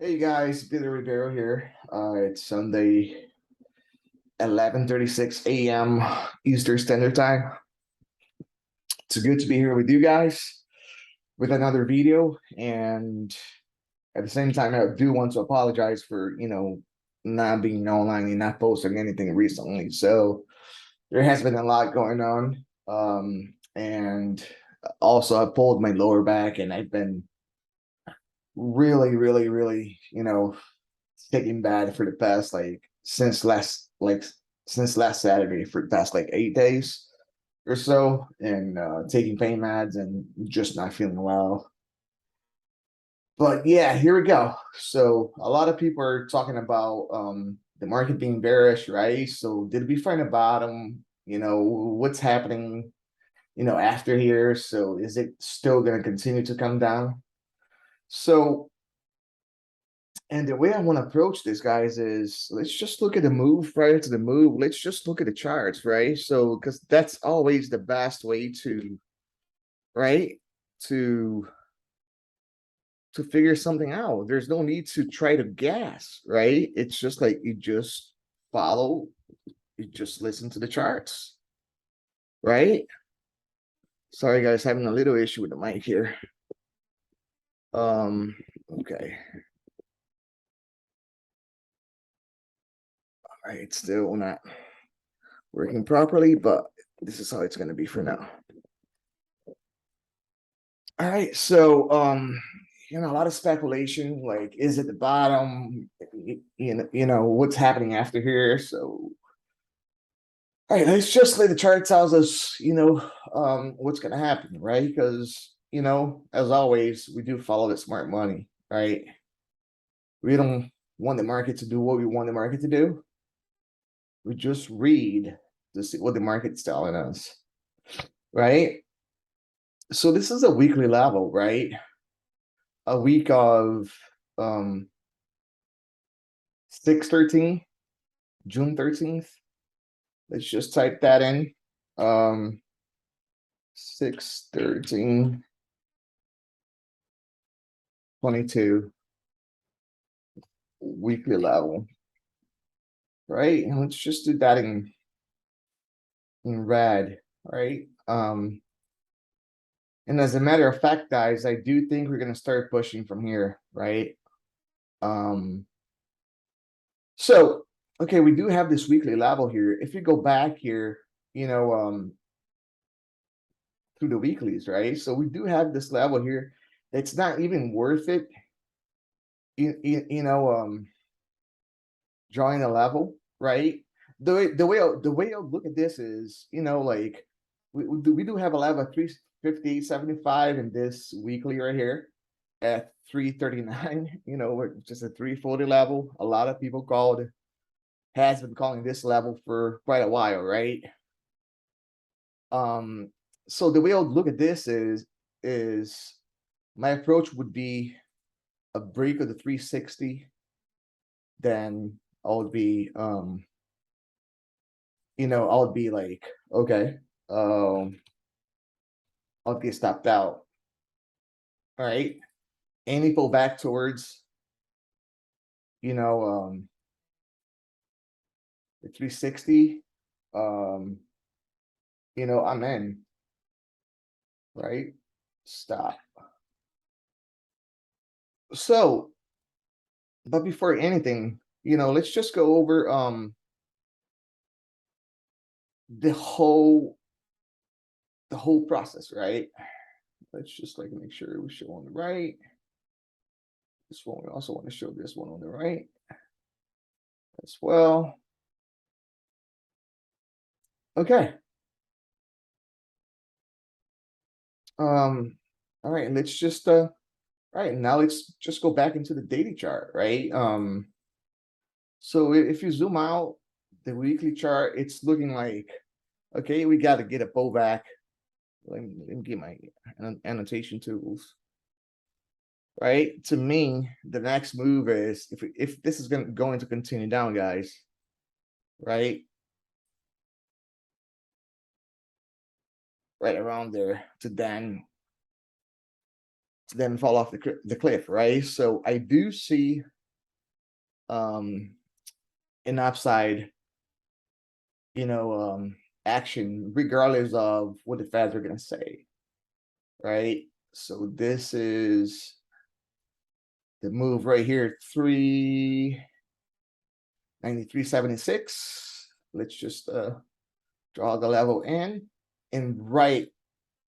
Hey guys, Peter Ribeiro here. It's Sunday, 11:36 a.m. Eastern Standard Time. It's good to be here with you guys with another video. And at the same time, I do want to apologize for, not being online and not posting anything recently. So there has been a lot going on. And also I pulled my lower back and I've been really, taking bad for the past since last Saturday for the past 8 days or so, and taking pain meds and just not feeling well. But yeah, here we go. So a lot of people are talking about the market being bearish, right? So did we find a bottom? What's happening? After here. So is it still going to continue to come down? So And the way I want to approach this, guys, is let's just look at the move prior to the move. Let's just look at the charts, right? So, because that's always the best way to, right, to to figure something out. There's no need to try to guess, right? It's just like you just follow, you just listen to the charts, right? Sorry, guys, having a little issue with the mic here. Okay. All right, still not working properly, but this is how it's going to be for now. All right, so a lot of speculation, like is it the bottom? What's happening after here. So all right, let's just let the chart tells us, what's gonna happen, right? Because as always, we do follow the smart money, right? We don't want the market to do what we want the market to do. We just read to see what the market's telling us, right? So this is a weekly level, right? A week of 6/13, June 13th. Let's just type that in. 6/13, 22 weekly level, right? And let's just do that in red, right? And as a matter of fact, guys, I do think we're gonna start pushing from here, right? Um, so okay, we do have this weekly level here. If you go back here, you know, um, through the weeklies, right? So we do have this level here. It's not even worth it, you know, drawing a level, right? The way I'll look at this is, like we do have a level of 358.75 in this weekly right here at 339, just a 340 level. A lot of people has been calling this level for quite a while, right? So the way I'll look at this is my approach would be a break of the 360, then I would be I would be like, okay, I'll get stopped out. All right. Any pull back towards, you know, the 360, um, I'm in, right? Stop. So, but before anything, let's just go over the whole process, right? Let's just make sure we show on the right. This one, we also want to show this one on the right as well. Okay. All right, and let's just all right, now let's just go back into the daily chart, right? So if you zoom out the weekly chart, it's looking like, okay, we got to get a pullback. Let me get my annotation tools. Right, to me, the next move is if this is going to continue down, guys, right? Right around there to then then fall off the cliff, right? So I do see an upside, action regardless of what the Feds are gonna say, right? So this is the move right here, 393.76. Let's just draw the level in and write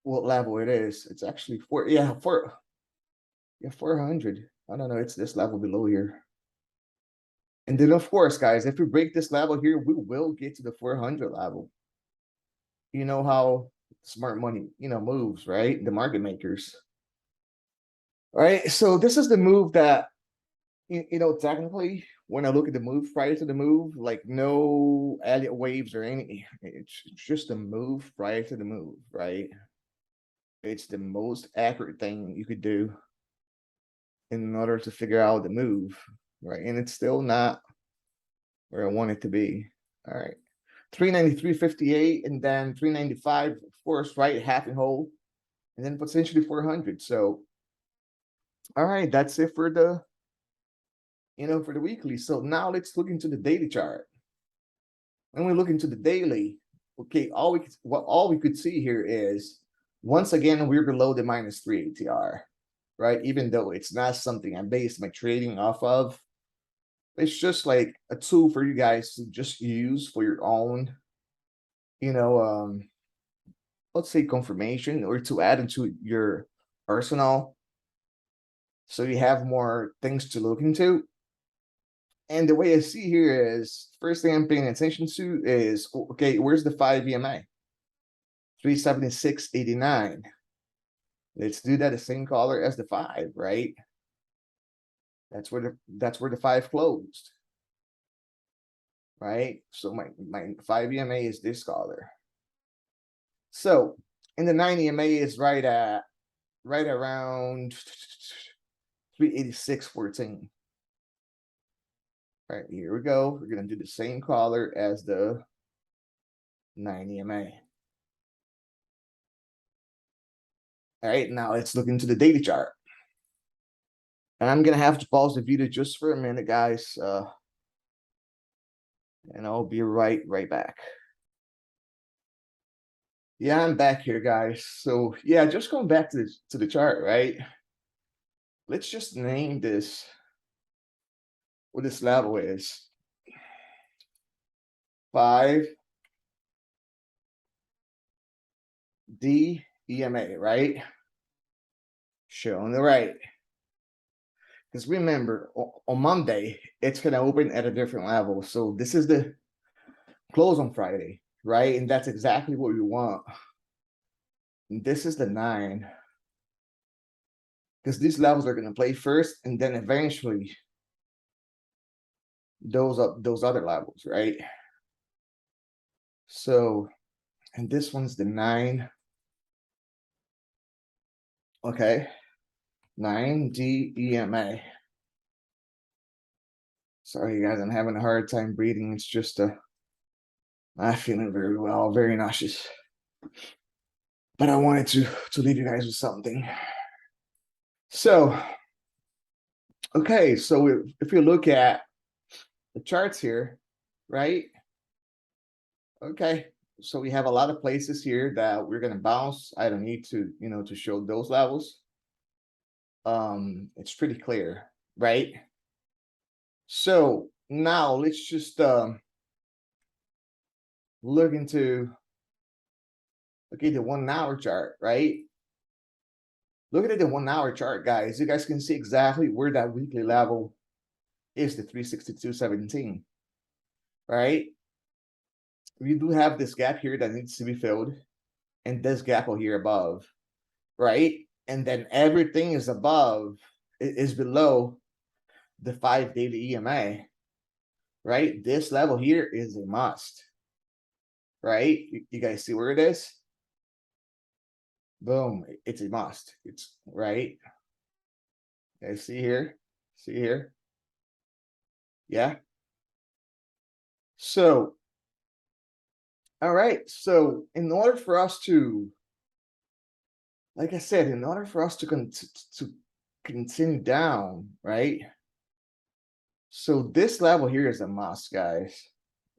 what level it is. It's actually 400. I don't know, it's this level below here. And then of course, guys, if we break this level here, we will get to the 400 level. You know how smart money, moves, right? The market makers. All right, so this is the move that, technically, when I look at the move prior to the move, like no Elliott waves or any, it's just a move prior to the move, right? It's the most accurate thing you could do in order to figure out the move, right? And it's still not where I want it to be. All right, 393.58, and then 395, of course, right? Half and whole, and then potentially 400. So, all right, that's it for the for the weekly. So now let's look into the daily chart. When we look into the daily, okay, all we could see here is once again we're below the -3 ATR, right? Even though it's not something I base my trading off of, it's just like a tool for you guys to just use for your own, let's say confirmation, or to add into your arsenal, so you have more things to look into. And the way I see here is, first thing I'm paying attention to is, okay, where's the 5 EMA? 376.89. Let's do that the same color as the 5, right? That's where the 5 closed, right? So my 5 EMA is this color. So, and the 9 EMA is right around 386.14. All right, here we go. We're gonna do the same color as the 9 EMA. All right, now let's look into the daily chart. And I'm gonna have to pause the video just for a minute, guys. And I'll be right back. Yeah, I'm back here, guys. So yeah, just going back to the chart, right? Let's just name this what this level is. 5 D EMA, right? Shown the right. Because remember, on Monday, it's going to open at a different level. So this is the close on Friday, right? And that's exactly what we want. And this is the 9. Because these levels are going to play first, and then eventually those other levels, right? So, and this one's the 9. Okay, 9D EMA. Sorry, guys, I'm having a hard time breathing. It's just I'm not feeling very well, very nauseous. But I wanted to leave you guys with something. So, okay, so if you look at the charts here, right? Okay, so we have a lot of places here that we're gonna bounce. I don't need to, to show those levels. It's pretty clear, right? So now let's just look into, okay, the 1 hour chart, right? Looking at the 1 hour chart, guys, you guys can see exactly where that weekly level is, the 362.17, right? We do have this gap here that needs to be filled, and this gap here above, right? And then everything is below the 5 daily EMA, right? This level here is a must, right? You guys see where it is? Boom, it's a must. It's right. You guys see here? See here? Yeah. So, all right. So in order for us to like I said, in order for us to continue down, right? So this level here is a must, guys.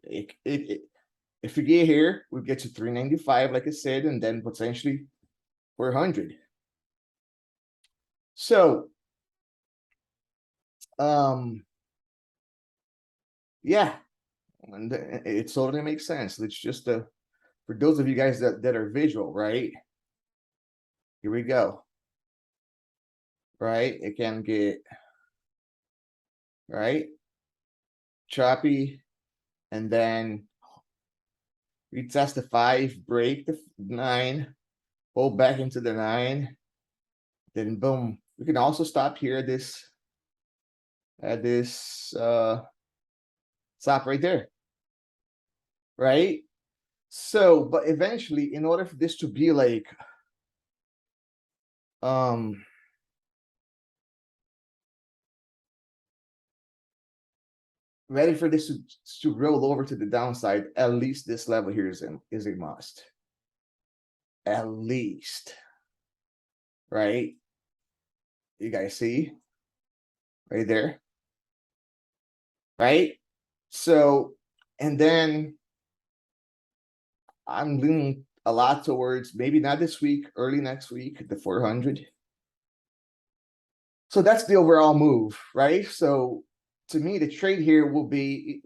If we get here, we'll get to 395, like I said, and then potentially 400. So, yeah, and it totally makes sense. It's just for those of you guys that are visual, right? Here we go. Right? It can get right choppy, and then retest the 5, break the 9, pull back into the 9, then boom. We can also stop here at this stop right there, right? So, but eventually, in order for this to be like ready for this to roll over to the downside, at least this level here is a must. At least, right? You guys see right there, right? So, and then I'm leaning a lot towards maybe not this week, early next week, the 400. So that's the overall move, right? So to me, the trade here will be,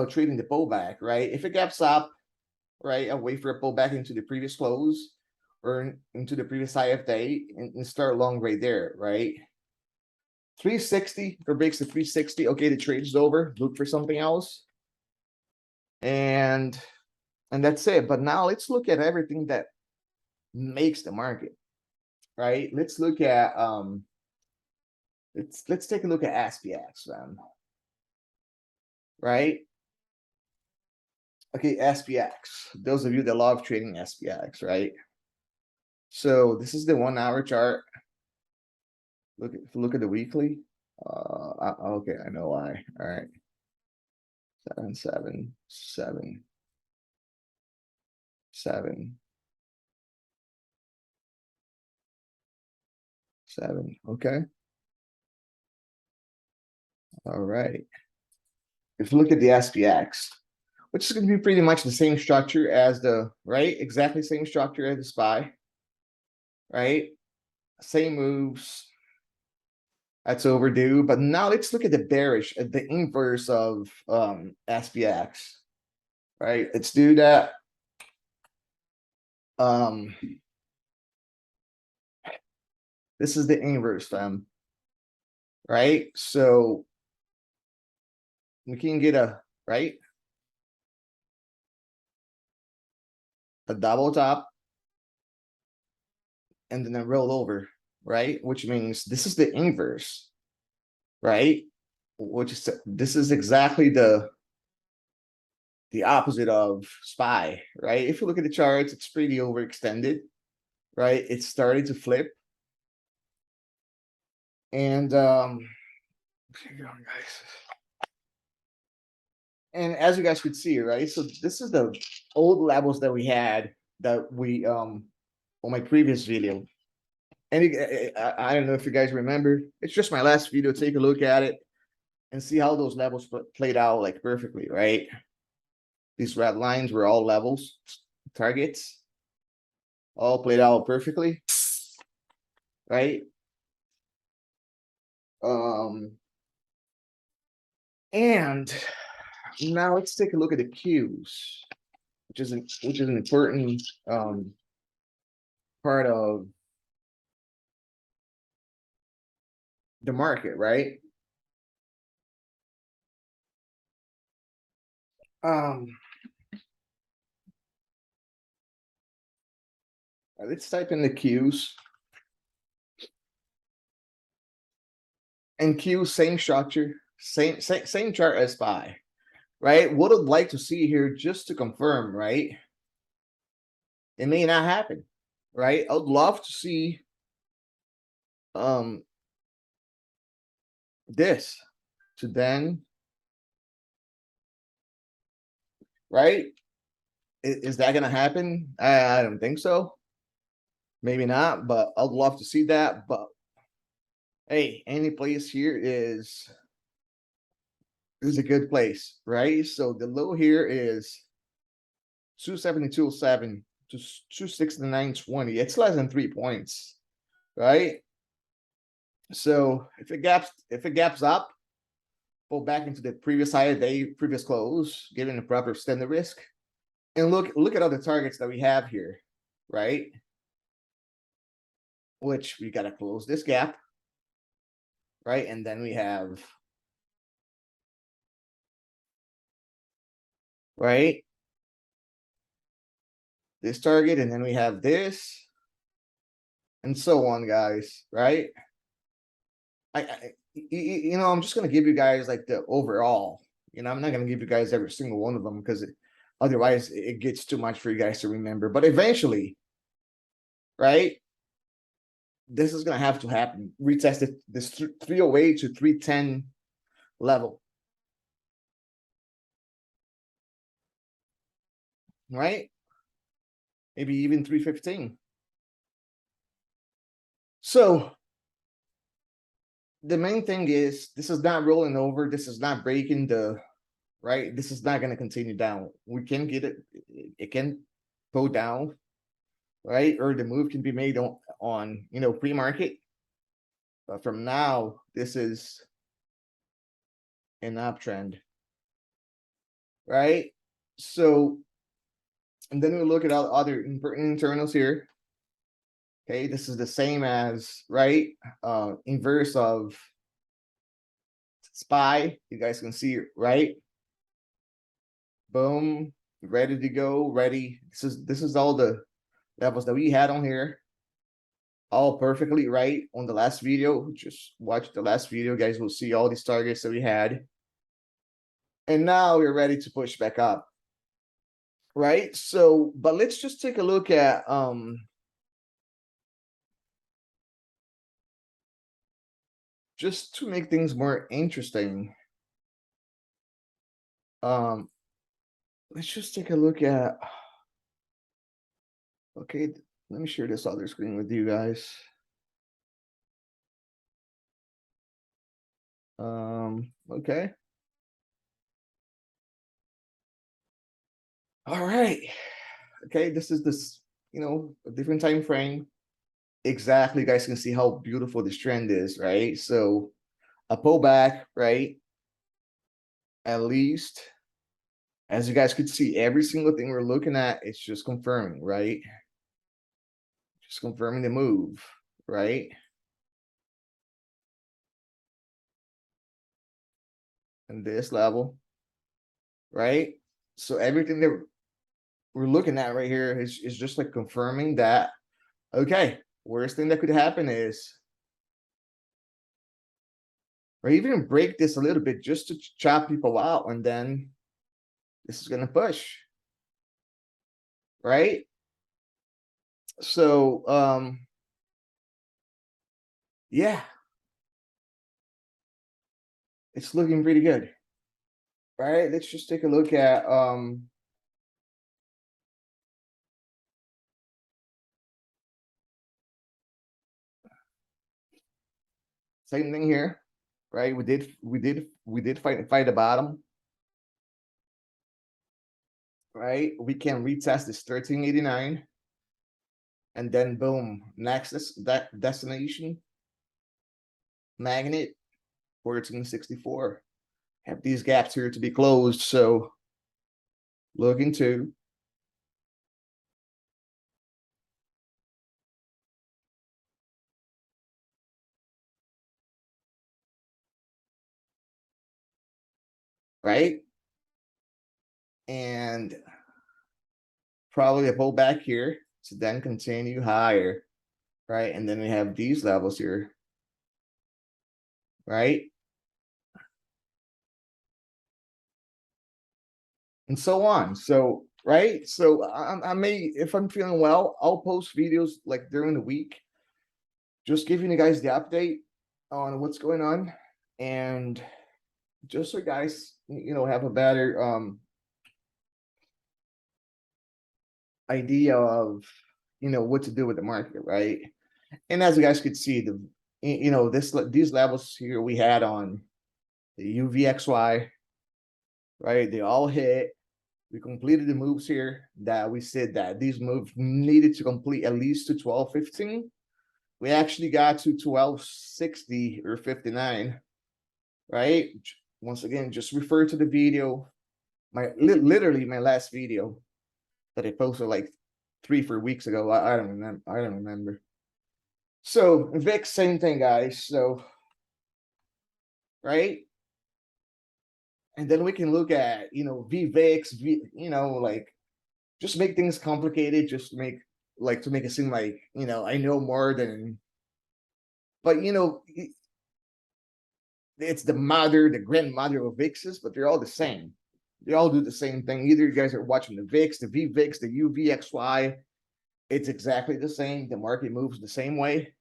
trading the pullback, right? If it gaps up, right, I'll wait for a pullback into the previous close or into the previous high of day and start long right there, right? 360 or breaks the 360. Okay, the trade's over. Look for something else. And that's it. But now let's look at everything that makes the market, right? Let's look at let's take a look at SPX then. Right? Okay, SPX. Those of you that love trading SPX, right? So this is the 1 hour chart. Look at the weekly. Okay, I know why. All right. 7, 7, 7, 7, 7. Okay. All right. If you look at the SPX, which is going to be pretty much the same structure as the, right? Exactly same structure as the SPY, right? Same moves. That's overdue. But now let's look at the bearish, at the inverse of SPX, right? Let's do that. This is the inverse, fam. Right? So we can get a double top and then a roll over, right? Which means this is the inverse, right? This is exactly the opposite of SPY, right? If you look at the charts, it's pretty overextended, right? It's starting to flip. And guys. And as you guys could see, right? So this is the old levels that we had that we on my previous video. And I don't know if you guys remember, it's just my last video. Take a look at it and see how those levels played out like perfectly, right? These red lines were all levels, targets, all played out perfectly, right? And now let's take a look at the Qs, which is an important part of the market, right? Let's type in the Qs. And Q, same structure, same chart as SPY, right? What I'd like to see here, just to confirm, right? It may not happen, right? I'd love to see this to then, right? Is that gonna happen? I don't think so. Maybe not, but I'd love to see that. But hey, any place here is a good place, right? So the low here is 272.07 to 269.20. It's less than 3 points, right? So if it gaps up, pull back into the previous high day, previous close, given the proper standard risk. And look at all the targets that we have here, right? Which we gotta close this gap, right? And then we have, right, this target, and then we have this, and so on, guys, right? I'm just gonna give you guys like the overall. I'm not gonna give you guys every single one of them because otherwise it gets too much for you guys to remember. But eventually, right, this is gonna have to happen. Retest this 308 to 310 level, right? Maybe even 315. So the main thing is this is not rolling over. This is not breaking the right. This is not going to continue down. We can get it. It can go down, right? Or the move can be made on pre-market. But from now, this is an uptrend, right? So, and then we look at all other internals here. Okay, this is the same as, right, inverse of SPY. You guys can see it, right? Boom, ready to go, ready. This is all the levels that we had on here. All perfectly right on the last video. Just watch the last video, guys will see all these targets that we had. And now we're ready to push back up. Right? So, but let's just take a look at just to make things more interesting. Let's just take a look at, okay, let me share this other screen with you guys. Okay. All right. Okay, this is a different time frame. Exactly, you guys can see how beautiful this trend is, right? So a pullback, right? At least, as you guys could see, every single thing we're looking at, it's just confirming, right? Just confirming the move, right? And this level, right? So everything that we're looking at right here is just like confirming that, okay, worst thing that could happen is, or even break this a little bit just to chop people out, and then this is going to push, right? So yeah, it's looking pretty good, right? Let's just take a look at same thing here, right? We did fight the bottom, right? We can retest this 1389, and then boom, next that destination magnet 1464. Have these gaps here to be closed, so looking to right, and probably a pullback here to then continue higher, right? And then we have these levels here, right? And so on. So, right? So I may, if I'm feeling well, I'll post videos like during the week, just giving you guys the update on what's going on. And just so you guys, have a better idea of, what to do with the market, right? And as you guys could see, these levels here we had on the UVXY, right? They all hit. We completed the moves here that we said that these moves needed to complete at least to 12.15. We actually got to 12.60 or 59, right? Once again, just refer to the video, literally my last video that I posted like 3-4 weeks ago. I don't remember. So VIX, same thing, guys. So, right? And then we can look at, VVIX, like just make things complicated, just to make it seem like, I know more than, but it's the grandmother of VIXs, but they're all the same. They all do the same thing. Either you guys are watching the VIX, the VVIX, the UVXY, it's exactly the same. The market moves the same way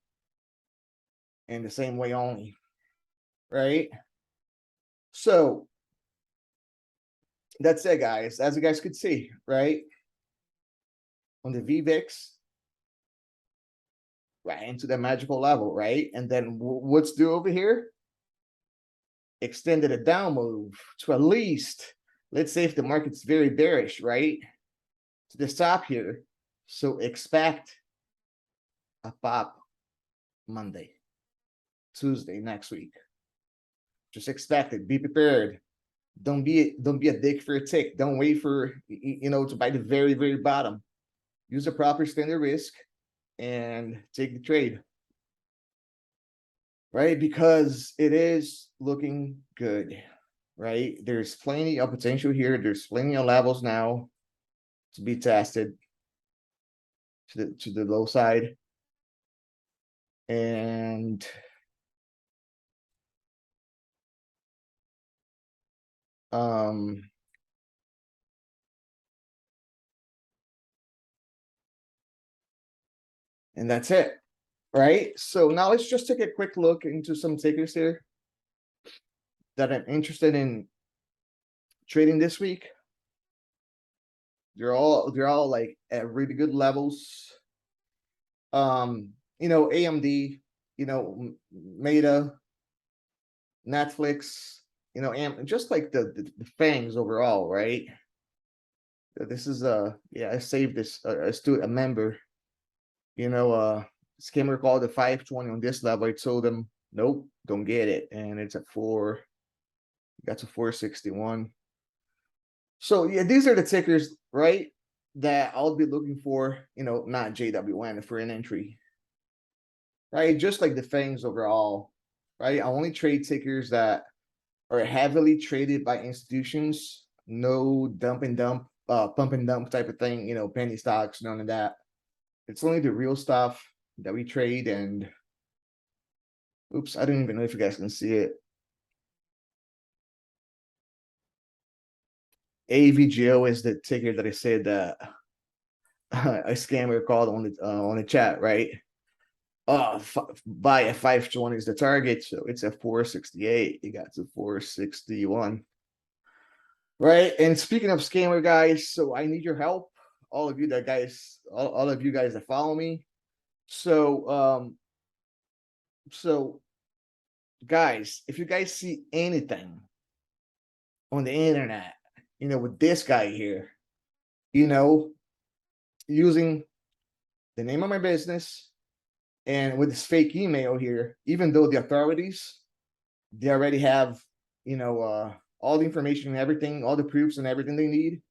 and the same way only, right? So that's it, guys. As you guys could see, right? On the VVIX, right into the magical level, right? And then what's do over here? Extended a down move to at least, let's say if the market's very bearish, right? To the top here. So expect a pop Monday, Tuesday next week. Just expect it. Be prepared. Don't be a dick for a tick. Don't wait for to buy the very, very bottom. Use a proper standard risk and take the trade, right? Because it is looking good, right? There's plenty of potential here. There's plenty of levels now to be tested to the low side. And and that's it, right? So now let's just take a quick look into some tickers here that I'm interested in trading this week. They're all like at really good levels. AMD, Meta, Netflix, and just like the fangs overall, right? This is I saved this a member, scammer called the 520 on this level. I told them nope, don't get it, and it's at 4. Got to 461. So yeah, these are the tickers, right? That I'll be looking for, not JWN for an entry, right? Just like the fangs overall, right? I only trade tickers that are heavily traded by institutions, no dump and dump, pump and dump type of thing, penny stocks, none of that. It's only the real stuff that we trade. And oops, I don't even know if you guys can see it. AVGO is the ticker that I said that a scammer called on the chat, right? Buy at 520 is the target, so it's at 468. You got to 461, right? And speaking of scammer guys, so I need your help, all of you guys that follow me. So guys, if you guys see anything on the internet, with this guy here, using the name of my business and with this fake email here, even though the authorities, they already have, all the information and everything, all the proofs and everything they need,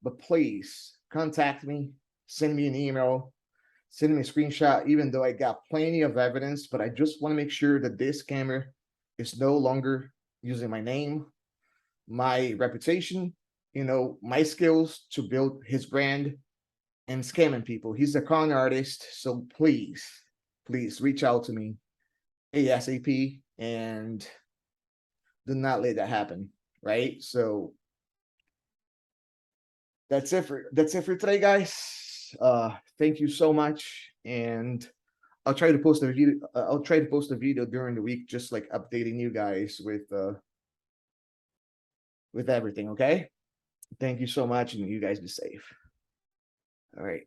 but please contact me, send me an email, send me a screenshot, even though I got plenty of evidence, but I just want to make sure that this scammer is no longer using my name, my reputation, my skills to build his brand and scamming people. He's a con artist, so please reach out to me ASAP and do not let that happen, right? So that's it for today, guys. Thank you so much, and I'll try to post a video. During the week, just like updating you guys with everything. Okay. Thank you so much, and you guys be safe. All right.